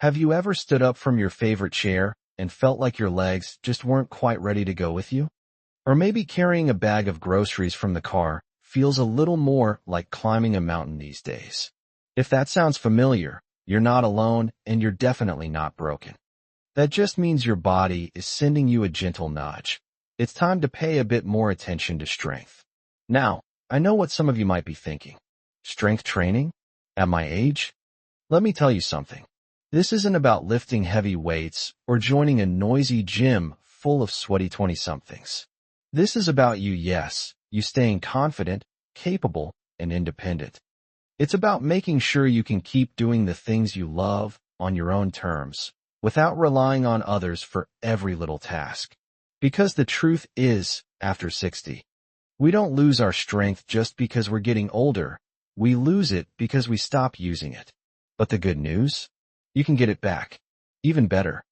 Have you ever stood up from your favorite chair and felt like your legs just weren't quite ready to go with you? Or maybe carrying a bag of groceries from the car feels a little more like climbing a mountain these days. If that sounds familiar, you're not alone and you're definitely not broken. That just means your body is sending you a gentle nudge. It's time to pay a bit more attention to strength. Now, I know what some of you might be thinking. Strength training? At my age? Let me tell you something. This isn't about lifting heavy weights or joining a noisy gym full of sweaty 20-somethings. This is about you staying confident, capable, and independent. It's about making sure you can keep doing the things you love on your own terms, without relying on others for every little task. Because the truth is, after 60, we don't lose our strength just because we're getting older. We lose it because we stop using it. But the good news? You can get it back. Even better.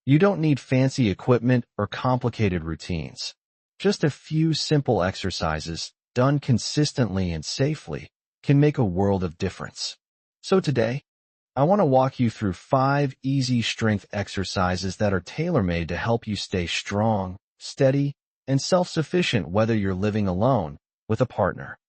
You don't need fancy equipment or complicated routines. Just a few simple exercises, done consistently and safely, can make a world of difference. So today, I want to walk you through 5 easy strength exercises that are tailor-made to help you stay strong, steady, and self-sufficient whether you're living alone, with a partner,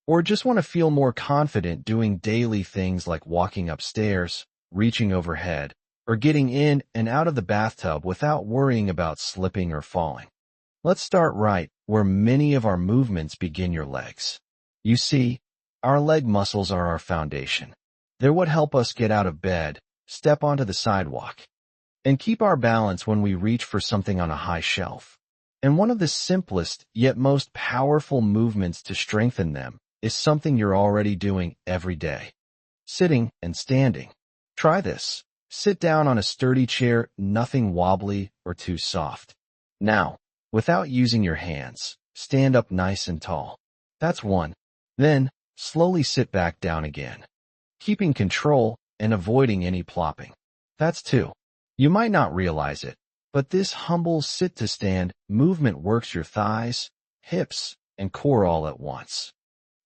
or just want to feel more confident doing daily things like walking upstairs, reaching overhead, or getting in and out of the bathtub without worrying about slipping or falling. Let's start right where many of our movements begin: your legs. You see, our leg muscles are our foundation. They're what help us get out of bed, step onto the sidewalk, and keep our balance when we reach for something on a high shelf. And one of the simplest yet most powerful movements to strengthen them is something you're already doing every day: sitting and standing. Try this. Sit down on a sturdy chair, nothing wobbly or too soft. Now, without using your hands, stand up nice and tall. That's 1. Then, slowly sit back down again, keeping control and avoiding any plopping. That's 2. You might not realize it, but this humble sit-to-stand movement works your thighs, hips, and core all at once.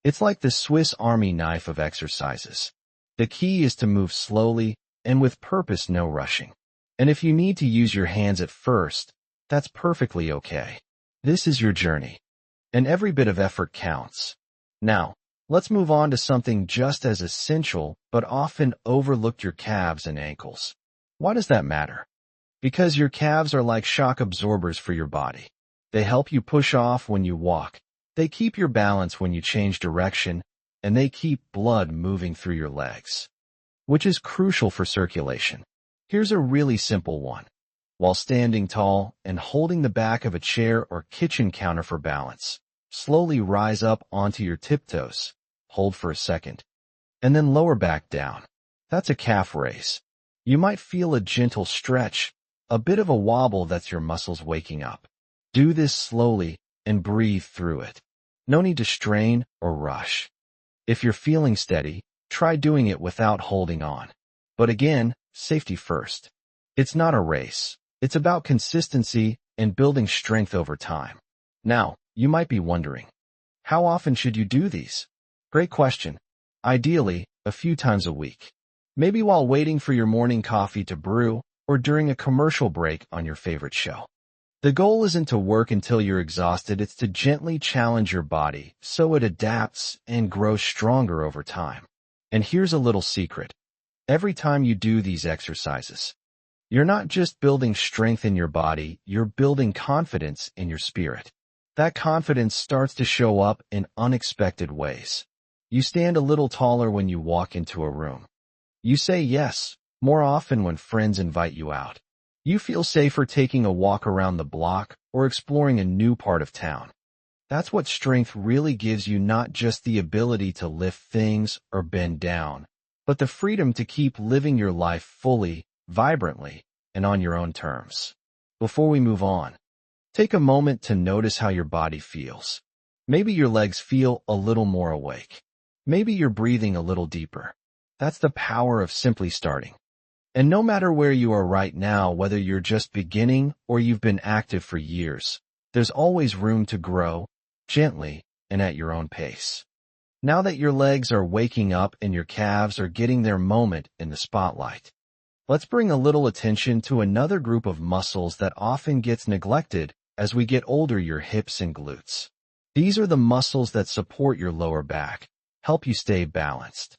It's like the Swiss Army knife of exercises. The key is to move slowly and with purpose, no rushing. And if you need to use your hands at first, that's perfectly okay. This is your journey, and every bit of effort counts. Now, let's move on to something just as essential but often overlooked: your calves and ankles. Why does that matter? Because your calves are like shock absorbers for your body. They help you push off when you walk. They keep your balance when you change direction, and they keep blood moving through your legs, which is crucial for circulation. Here's a really simple one. While standing tall and holding the back of a chair or kitchen counter for balance, slowly rise up onto your tiptoes, hold for a second, and then lower back down. That's a calf raise. You might feel a gentle stretch, a bit of a wobble. That's your muscles waking up. Do this slowly and breathe through it. No need to strain or rush. If you're feeling steady, try doing it without holding on. But again, safety first. It's not a race. It's about consistency and building strength over time. Now, you might be wondering, how often should you do these? Great question. Ideally, a few times a week. Maybe while waiting for your morning coffee to brew or during a commercial break on your favorite show. The goal isn't to work until you're exhausted. It's to gently challenge your body so it adapts and grows stronger over time. And here's a little secret. Every time you do these exercises, you're not just building strength in your body, you're building confidence in your spirit. That confidence starts to show up in unexpected ways. You stand a little taller when you walk into a room. You say yes more often when friends invite you out. You feel safer taking a walk around the block or exploring a new part of town. That's what strength really gives you: not just the ability to lift things or bend down, but the freedom to keep living your life fully, vibrantly, and on your own terms. Before we move on, take a moment to notice how your body feels. Maybe your legs feel a little more awake. Maybe you're breathing a little deeper. That's the power of simply starting. And no matter where you are right now, whether you're just beginning or you've been active for years, there's always room to grow, gently and at your own pace. Now that your legs are waking up and your calves are getting their moment in the spotlight, let's bring a little attention to another group of muscles that often gets neglected as we get older: your hips and glutes. These are the muscles that support your lower back, help you stay balanced,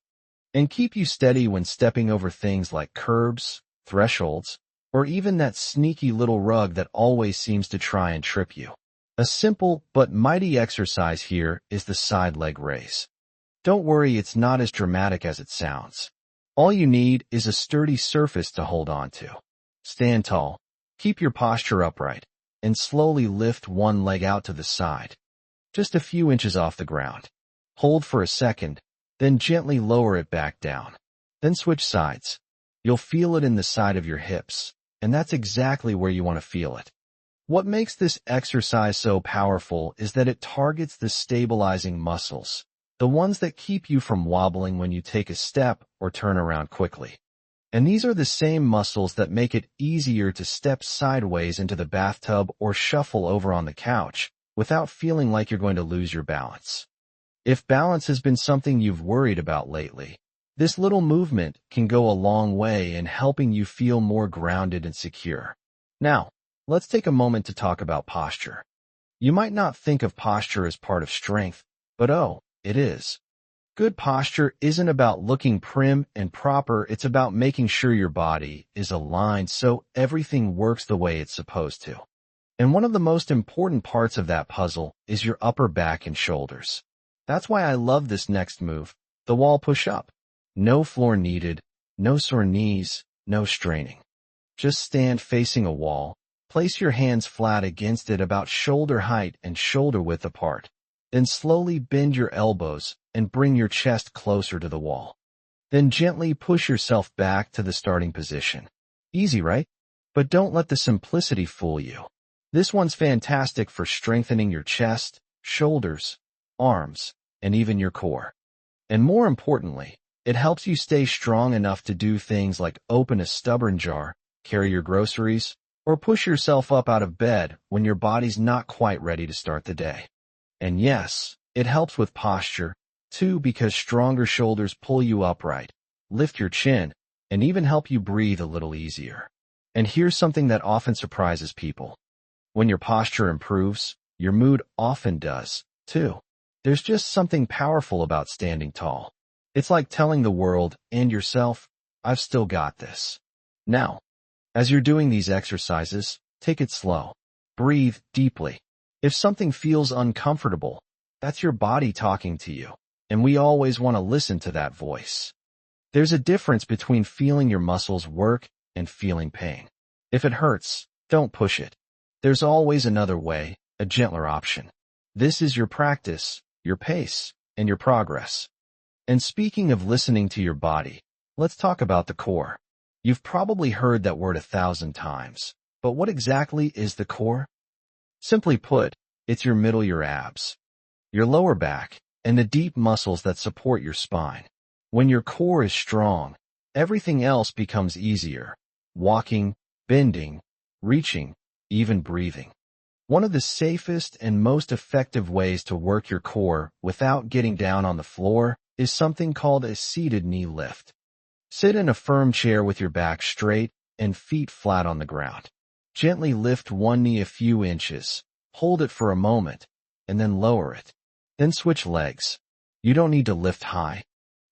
and keep you steady when stepping over things like curbs, thresholds, or even that sneaky little rug that always seems to try and trip you. A simple but mighty exercise here is the side leg raise. Don't worry, it's not as dramatic as it sounds. All you need is a sturdy surface to hold on to. Stand tall, keep your posture upright, and slowly lift one leg out to the side, just a few inches off the ground. Hold for a second, then gently lower it back down. Then switch sides. You'll feel it in the side of your hips, and that's exactly where you want to feel it. What makes this exercise so powerful is that it targets the stabilizing muscles, the ones that keep you from wobbling when you take a step or turn around quickly. And these are the same muscles that make it easier to step sideways into the bathtub or shuffle over on the couch without feeling like you're going to lose your balance. If balance has been something you've worried about lately, this little movement can go a long way in helping you feel more grounded and secure. Now, let's take a moment to talk about posture. You might not think of posture as part of strength, but it is. Good posture isn't about looking prim and proper, it's about making sure your body is aligned so everything works the way it's supposed to. And one of the most important parts of that puzzle is your upper back and shoulders. That's why I love this next move, the wall push-up. No floor needed, no sore knees, no straining. Just stand facing a wall, place your hands flat against it about shoulder height and shoulder width apart. Then slowly bend your elbows and bring your chest closer to the wall. Then gently push yourself back to the starting position. Easy, right? But don't let the simplicity fool you. This one's fantastic for strengthening your chest, shoulders, arms, and even your core. And more importantly, it helps you stay strong enough to do things like open a stubborn jar, carry your groceries, or push yourself up out of bed when your body's not quite ready to start the day. And yes, it helps with posture, too, because stronger shoulders pull you upright, lift your chin, and even help you breathe a little easier. And here's something that often surprises people. When your posture improves, your mood often does, too. There's just something powerful about standing tall. It's like telling the world and yourself, I've still got this. Now, as you're doing these exercises, take it slow. Breathe deeply. If something feels uncomfortable, that's your body talking to you, and we always want to listen to that voice. There's a difference between feeling your muscles work and feeling pain. If it hurts, don't push it. There's always another way, a gentler option. This is your practice, your pace, and your progress. And speaking of listening to your body, let's talk about the core. You've probably heard that word 1,000 times, but what exactly is the core? Simply put, it's your middle, your abs, your lower back, and the deep muscles that support your spine. When your core is strong, everything else becomes easier. Walking, bending, reaching, even breathing. One of the safest and most effective ways to work your core without getting down on the floor is something called a seated knee lift. Sit in a firm chair with your back straight and feet flat on the ground. Gently lift one knee a few inches, hold it for a moment, and then lower it. Then switch legs. You don't need to lift high,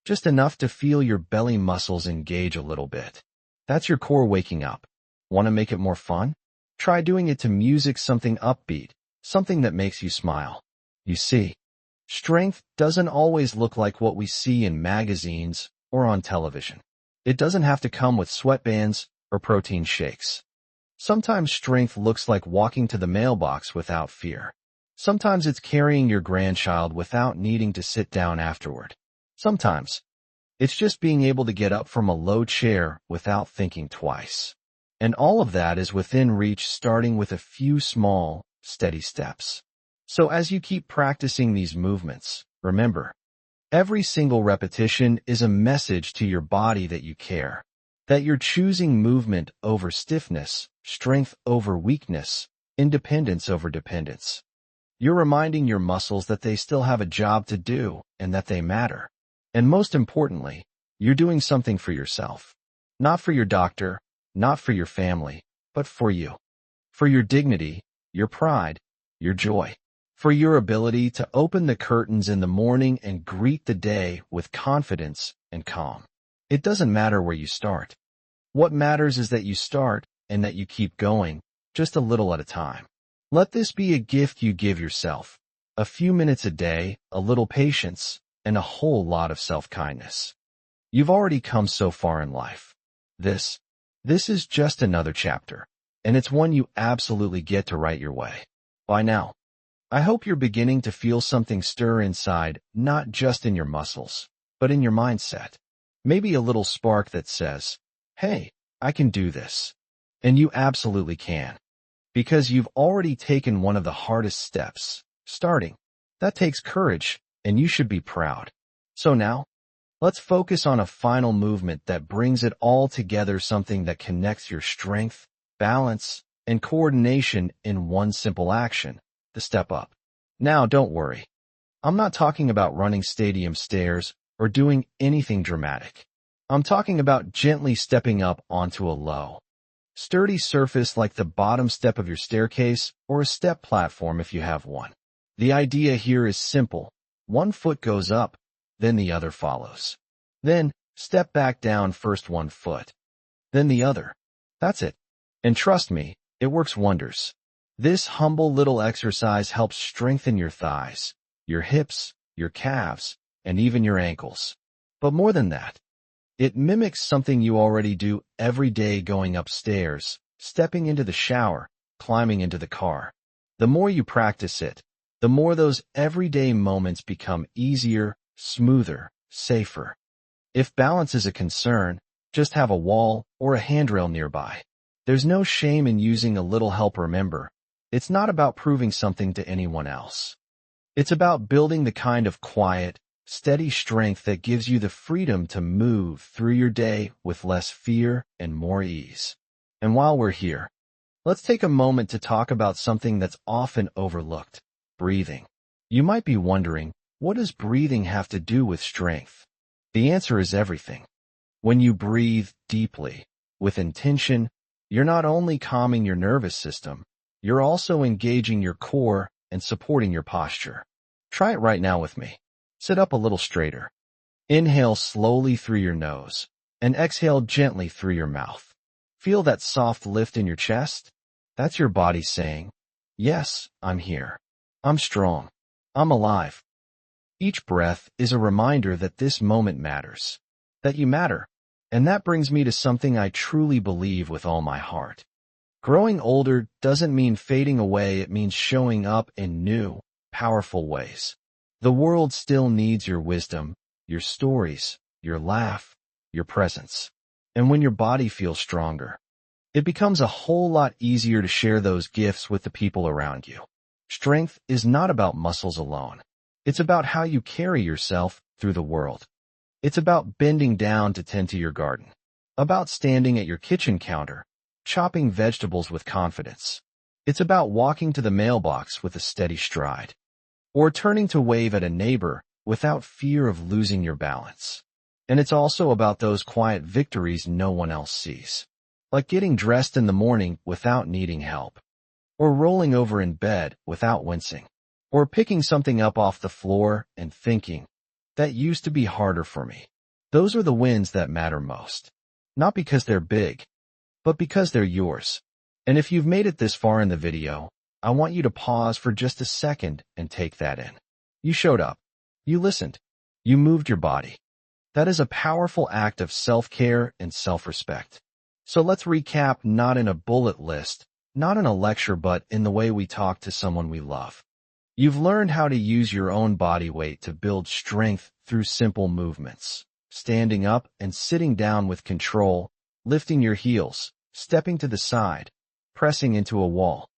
just enough to feel your belly muscles engage a little bit. That's your core waking up. Want to make it more fun? Try doing it to music, something upbeat, something that makes you smile. You see, strength doesn't always look like what we see in magazines or on television. It doesn't have to come with sweatbands or protein shakes. Sometimes strength looks like walking to the mailbox without fear. Sometimes it's carrying your grandchild without needing to sit down afterward. Sometimes it's just being able to get up from a low chair without thinking twice. And all of that is within reach, starting with a few small, steady steps. So as you keep practicing these movements, remember, every single repetition is a message to your body that you care, that you're choosing movement over stiffness, strength over weakness, independence over dependence. You're reminding your muscles that they still have a job to do and that they matter. And most importantly, you're doing something for yourself. Not for your doctor, not for your family, but for you. For your dignity, your pride, your joy. For your ability to open the curtains in the morning and greet the day with confidence and calm. It doesn't matter where you start. What matters is that you start and that you keep going, just a little at a time. Let this be a gift you give yourself. A few minutes a day, a little patience, and a whole lot of self-kindness. You've already come so far in life. This is just another chapter, and it's one you absolutely get to write your way. By now, I hope you're beginning to feel something stir inside, not just in your muscles, but in your mindset. Maybe a little spark that says, hey, I can do this. And you absolutely can. Because you've already taken one of the hardest steps, starting. That takes courage, and you should be proud. So now, let's focus on a final movement that brings it all together, something that connects your strength, balance, and coordination in one simple action, the step up. Now, don't worry. I'm not talking about running stadium stairs or doing anything dramatic. I'm talking about gently stepping up onto a low, sturdy surface like the bottom step of your staircase or a step platform if you have one. The idea here is simple. One foot goes up, then the other follows. Then, step back down, first one foot, then the other. That's it. And trust me, it works wonders. This humble little exercise helps strengthen your thighs, your hips, your calves, and even your ankles. But more than that, it mimics something you already do every day, going upstairs, stepping into the shower, climbing into the car. The more you practice it, the more those everyday moments become easier, smoother, safer. If balance is a concern, just have a wall or a handrail nearby. There's no shame in using a little help. Remember, it's not about proving something to anyone else. It's about building the kind of quiet, steady strength that gives you the freedom to move through your day with less fear and more ease. And while we're here, let's take a moment to talk about something that's often overlooked: breathing. You might be wondering, what does breathing have to do with strength? The answer is everything. When you breathe deeply, with intention, you're not only calming your nervous system, you're also engaging your core and supporting your posture. Try it right now with me. Sit up a little straighter. Inhale slowly through your nose and exhale gently through your mouth. Feel that soft lift in your chest? That's your body saying, yes, I'm here. I'm strong. I'm alive. Each breath is a reminder that this moment matters, that you matter. And that brings me to something I truly believe with all my heart. Growing older doesn't mean fading away, it means showing up in new, powerful ways. The world still needs your wisdom, your stories, your laugh, your presence. And when your body feels stronger, it becomes a whole lot easier to share those gifts with the people around you. Strength is not about muscles alone. It's about how you carry yourself through the world. It's about bending down to tend to your garden, about standing at your kitchen counter, chopping vegetables with confidence. It's about walking to the mailbox with a steady stride, or turning to wave at a neighbor without fear of losing your balance. And it's also about those quiet victories no one else sees, like getting dressed in the morning without needing help, or rolling over in bed without wincing, or picking something up off the floor and thinking, that used to be harder for me. Those are the wins that matter most. Not because they're big, but because they're yours. And if you've made it this far in the video, I want you to pause for just a second and take that in. You showed up. You listened. You moved your body. That is a powerful act of self-care and self-respect. So let's recap, not in a bullet list, not in a lecture, but in the way we talk to someone we love. You've learned how to use your own body weight to build strength through simple movements, standing up and sitting down with control, lifting your heels, stepping to the side, pressing into a wall,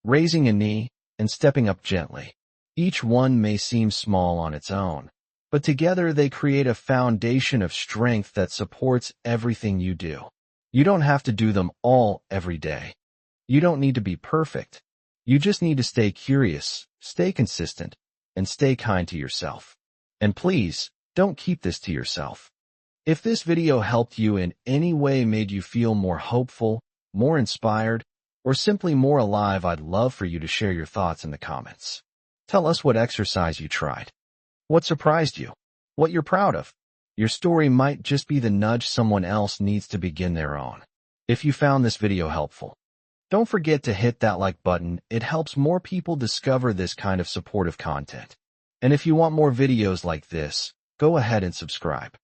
raising a knee, and stepping up gently. Each one may seem small on its own, but together they create a foundation of strength that supports everything you do. You don't have to do them all every day. You don't need to be perfect. You just need to stay curious, stay consistent, and stay kind to yourself. And please, don't keep this to yourself. If this video helped you in any way, made you feel more hopeful, more inspired, or simply more alive, I'd love for you to share your thoughts in the comments. Tell us what exercise you tried, what surprised you, what you're proud of. Your story might just be the nudge someone else needs to begin their own. If you found this video helpful, don't forget to hit that like button. It helps more people discover this kind of supportive content. And if you want more videos like this, go ahead and subscribe.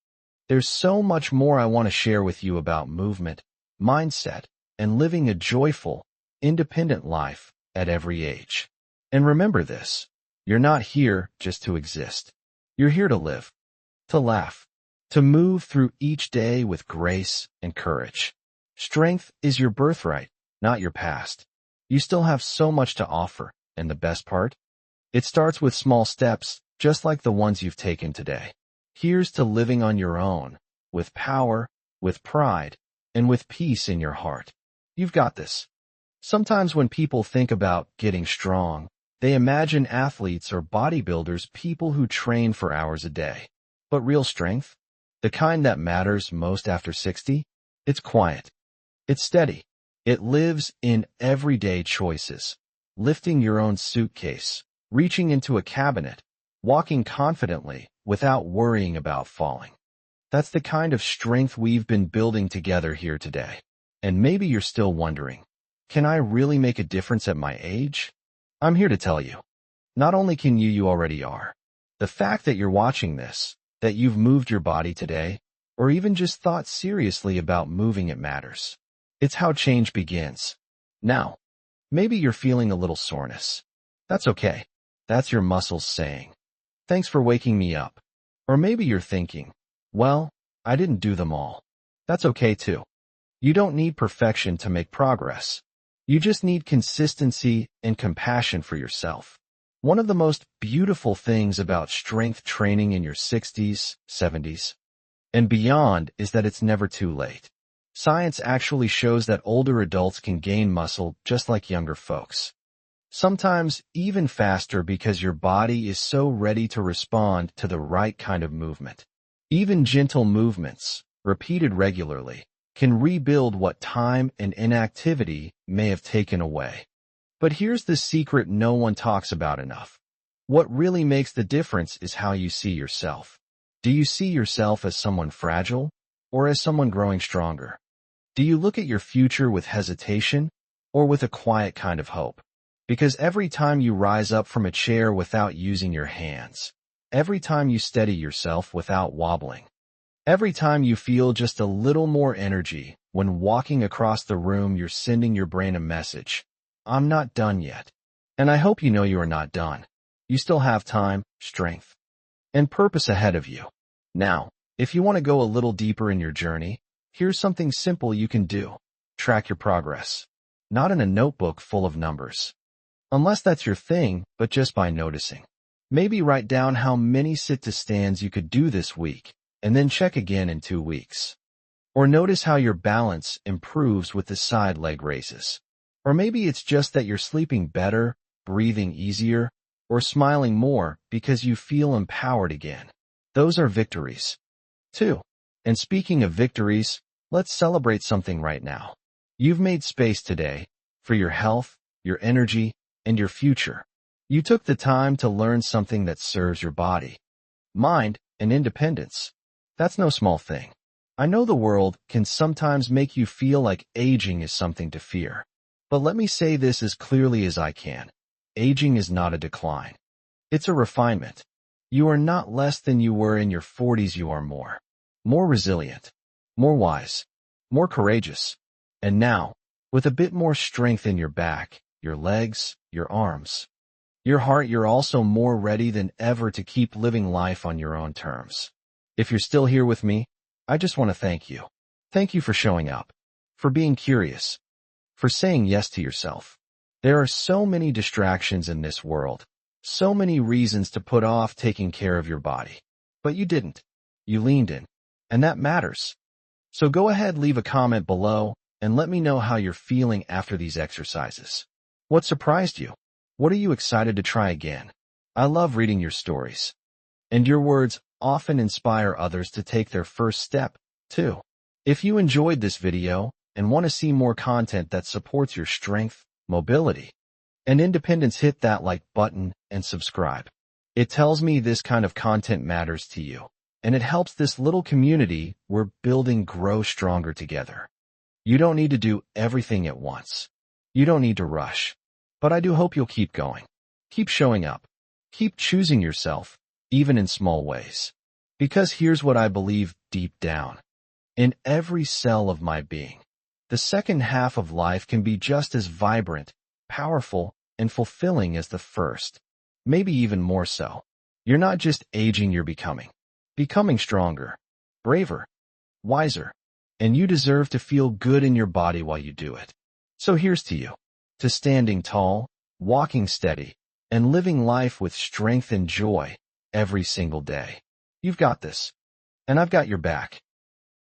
There's so much more I want to share with you about movement, mindset, and living a joyful, independent life at every age. And remember this, you're not here just to exist. You're here to live, to laugh, to move through each day with grace and courage. Strength is your birthright, not your past. You still have so much to offer, and the best part? It starts with small steps, just like the ones you've taken today. Here's to living on your own, with power, with pride, and with peace in your heart. You've got this. Sometimes when people think about getting strong, they imagine athletes or bodybuilders, people who train for hours a day. But real strength, the kind that matters most after 60, it's quiet. It's steady. It lives in everyday choices. Lifting your own suitcase, reaching into a cabinet, walking confidently without worrying about falling. That's the kind of strength we've been building together here today. And maybe you're still wondering, can I really make a difference at my age? I'm here to tell you, not only can you already are. The fact that you're watching this, that you've moved your body today, or even just thought seriously about moving, it matters. It's how change begins. Now, maybe you're feeling a little soreness. That's okay. That's your muscles saying, thanks for waking me up. Or maybe you're thinking, well, I didn't do them all. That's okay too. You don't need perfection to make progress. You just need consistency and compassion for yourself. One of the most beautiful things about strength training in your 60s, 70s, and beyond is that it's never too late. Science actually shows that older adults can gain muscle just like younger folks. Sometimes even faster, because your body is so ready to respond to the right kind of movement. Even gentle movements, repeated regularly, can rebuild what time and inactivity may have taken away. But here's the secret no one talks about enough. What really makes the difference is how you see yourself. Do you see yourself as someone fragile or as someone growing stronger? Do you look at your future with hesitation or with a quiet kind of hope? Because every time you rise up from a chair without using your hands, every time you steady yourself without wobbling, every time you feel just a little more energy when walking across the room, you're sending your brain a message. I'm not done yet. And I hope you know you are not done. You still have time, strength, and purpose ahead of you. Now, if you want to go a little deeper in your journey, here's something simple you can do. Track your progress. Not in a notebook full of numbers, unless that's your thing, but just by noticing. Maybe write down how many sit-to-stands you could do this week, and then check again in 2 weeks. Or notice how your balance improves with the side leg raises. Or maybe it's just that you're sleeping better, breathing easier, or smiling more because you feel empowered again. Those are victories, too. And speaking of victories, let's celebrate something right now. You've made space today for your health, your energy, and your future. You took the time to learn something that serves your body, mind, and independence. That's no small thing. I know the world can sometimes make you feel like aging is something to fear. But let me say this as clearly as I can. Aging is not a decline. It's a refinement. You are not less than you were in your 40s. You are more resilient, more wise, more courageous. And now, with a bit more strength in your back, your legs, your arms, your heart, you're also more ready than ever to keep living life on your own terms. If you're still here with me, I just want to thank you. Thank you for showing up, for being curious, for saying yes to yourself. There are so many distractions in this world, so many reasons to put off taking care of your body. But you didn't. You leaned in, and that matters. So go ahead, leave a comment below, and let me know how you're feeling after these exercises. What surprised you? What are you excited to try again? I love reading your stories. And your words often inspire others to take their first step, too. If you enjoyed this video and want to see more content that supports your strength, mobility, and independence, hit that like button and subscribe. It tells me this kind of content matters to you, and it helps this little community we're building grow stronger together. You don't need to do everything at once. You don't need to rush. But I do hope you'll keep going. Keep showing up. Keep choosing yourself, even in small ways. Because here's what I believe deep down. In every cell of my being, the second half of life can be just as vibrant, powerful, and fulfilling as the first. Maybe even more so. You're not just aging, you're becoming. Becoming stronger, braver, wiser, and you deserve to feel good in your body while you do it. So here's to you. To standing tall, walking steady, and living life with strength and joy every single day. You've got this. And I've got your back.